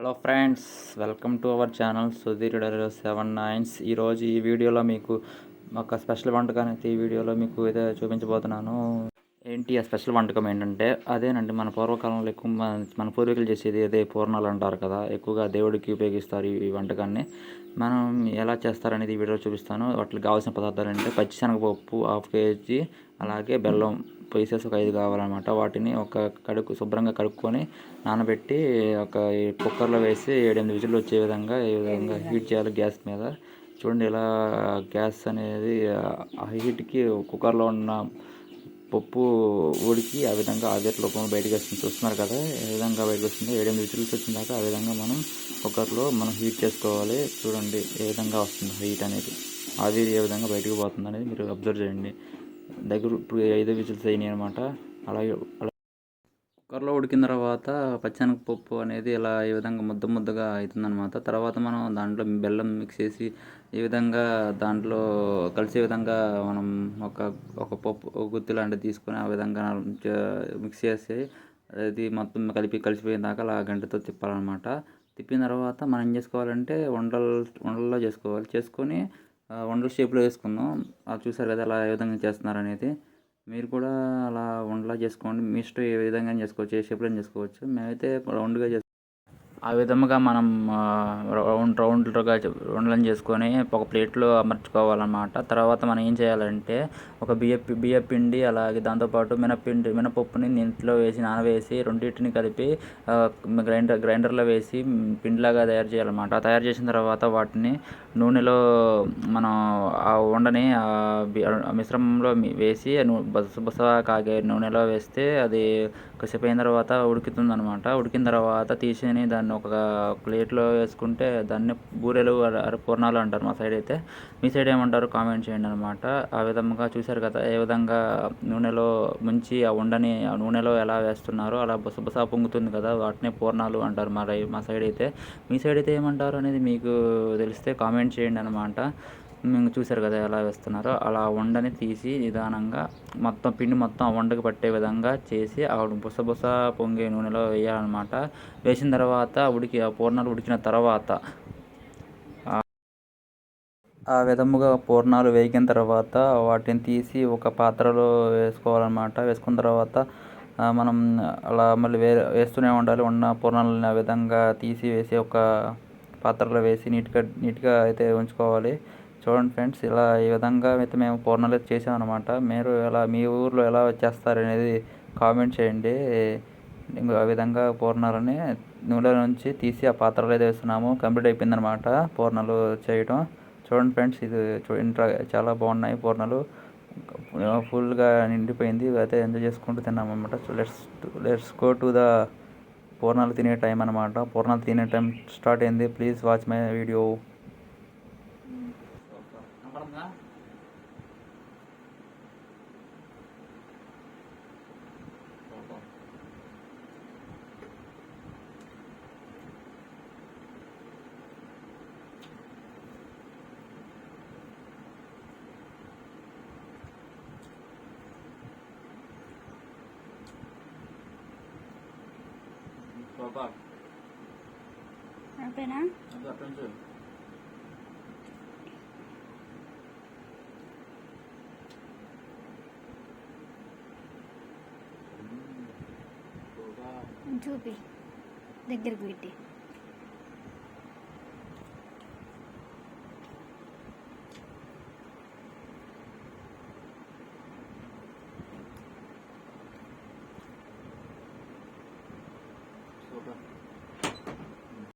Hello friends, welcome to our channel Sudheer 79. ఈరోజు ఈ వీడియోలో మీకు ఒక స్పెషల్ వంటకాన్ని అయితే ఈ వీడియోలో మీకు అయితే చూపించబోతున్నాను. ఏంటి ఆ స్పెషల్ వంటకం ఏంటంటే అదేనండి, మన పూర్వకాలంలో ఎక్కువ మన పూర్వీకులు చేసేది అదే పూర్ణాలు అంటారు కదా. ఎక్కువగా దేవుడికి ఉపయోగిస్తారు ఈ వంటకాన్ని. మనం ఎలా చేస్తారనేది ఈ వీడియోలో చూపిస్తాను. వాటికి కావాల్సిన పదార్థాలు అంటే పచ్చిశనగపప్పు 1/2 kg, అలాగే బెల్లం పీసెస్ ఒక 5 కావాలన్నమాట. వాటిని శుభ్రంగా కడుక్కొని నానబెట్టి కుక్కర్లో వేసి 7-8 విజిల్లు వచ్చే విధంగా హీట్ చేయాలి గ్యాస్ మీద. చూడండి, ఇలా గ్యాస్ అనేది ఆ హీట్కి కుక్కర్లో ఉన్న పప్పు ఉడికి ఆ విధంగా ఆవిరి రూపంలో బయటకు వస్తుంది. చూస్తున్నారు కదా ఏ విధంగా బయటకు వస్తుంది. 7-8 విజిల్స్ వచ్చిందాక ఆ విధంగా మనం కుక్కర్లో హీట్ చేసుకోవాలి. చూడండి ఏ విధంగా వస్తుంది హీట్ అనేది, ఆవిరి ఏ విధంగా బయటకు పోతుంది అనేది మీరు అబ్జర్వ్ చేయండి. ఇప్పుడు 5 విజిల్స్ అయినాయి అనమాట. అలాగే కుక్కర్లో ఉడికిన తర్వాత పచ్చెనగపప్పు అనేది ఇలా ఈ విధంగా ముద్దగా అవుతుందన్నమాట. తర్వాత మనం దాంట్లో బెల్లం మిక్స్ చేసి ఈ విధంగా దాంట్లో కలిసే విధంగా మనం ఒక పప్పు గుత్తి లాంటిది తీసుకొని ఆ విధంగా మిక్స్ చేసి అది మొత్తం కలిసిపోయిన దాకా అలా గంటతో తిప్పాలన్నమాట. తిప్పిన తర్వాత మనం ఏం చేసుకోవాలంటే ఉండల్లో చేసుకొని ఉండల షేప్లో వేసుకుందాం. అది చూసారు కదా అలా ఏ విధంగా చేస్తున్నారు అనేది. మీరు కూడా అలా ఉండలా చేసుకోండి. మీ ఇష్టం ఏ విధంగా చేసుకోవచ్చు, ఏ షేప్లో చేసుకోవచ్చు. మేమైతే రౌండ్గా ఆ విధముగా మనం రౌండ్లుగా ఉండలను చేసుకొని ఒక ప్లేట్లో అమర్చుకోవాలన్నమాట. తర్వాత మనం ఏం చేయాలంటే ఒక బియ్యపిండి అలాగే దాంతోపాటు మినపప్పుని నీటిలో వేసి నానవేసి రెండింటిని కలిపి గ్రైండర్లో వేసి పిండిలాగా తయారు చేయాలన్నమాట. తయారు చేసిన తర్వాత వాటిని నూనెలో మనం ఆ ఉండని మిశ్రమంలో వేసి బస కాగే నూనెలో వేస్తే అది కాసేపు అయిన తర్వాత ఉడుకుతుందన్నమాట. ఉడికిన తర్వాత తీసి దాన్ని ఒక ప్లేట్లో వేసుకుంటే దాన్ని బూరెలు పూర్ణాలు అంటారు మా సైడ్ అయితే. మీ సైడ్ ఏమంటారు కామెంట్ చేయండి అనమాట. ఆ విధంగా చూశారు కదా ఏ విధంగా నూనెలో ముంచి ఆ ఉండని ఆ నూనెలో ఎలా వేస్తున్నారో అలా బుసబుసా పొంగుతుంది కదా, వాటిని పూర్ణాలు అంటారు మా సైడ్ అయితే. మీ సైడ్ అయితే ఏమంటారు అనేది మీకు తెలిస్తే కామెంట్ చేయండి అనమాట. మేము చూసారు కదా ఎలా వేస్తున్నారో అలా ఉండని తీసి నిదానంగా పిండి మొత్తం ఆ వండకి పట్టే విధంగా చేసి బుసబుస పొంగే నూనెలో వేయాలన్నమాట. వేసిన తర్వాత ఆ పూర్ణాలు ఉడికిన తర్వాత ఆ విధముగా పూర్ణాలు వేగిన తర్వాత వాటిని తీసి ఒక పాత్రలో వేసుకోవాలన్నమాట. వేసుకున్న తర్వాత మనం అలా మళ్ళీ వేస్తూనే ఉండాలి. ఉన్న పూర్ణాలని ఆ విధంగా వేసి ఒక పాత్రలో వేసి నీట్గా అయితే ఉంచుకోవాలి. చూడండి ఫ్రెండ్స్, ఈ విధంగా అయితే మేము పూర్ణాలు అయితే చేసామన్నమాట. మీరు మీ ఊర్లో ఎలా చేస్తారనేది కామెంట్ చేయండి. ఆ విధంగా పూర్ణాలని నూనెలో నుంచి తీసి ఆ పాత్రలో అయితే వేస్తున్నాము. కంప్లీట్ అయిపోయిందనమాట పూర్ణాలు చేయడం. చూడండి ఫ్రెండ్స్, ఇది చాలా బాగున్నాయి పూర్ణాలు. ఫుల్గా నిండిపోయింది. అయితే ఎంజాయ్ చేసుకుంటూ తిన్నాము అనమాట. లెట్స్ గో టు ద పూర్ణాలు తినే టైం అనమాట. పూర్ణాలు తినే టైం స్టార్ట్ అయింది. Please watch my video. అదేనా చూపి దగ్గరికి పెట్టి సూపర్.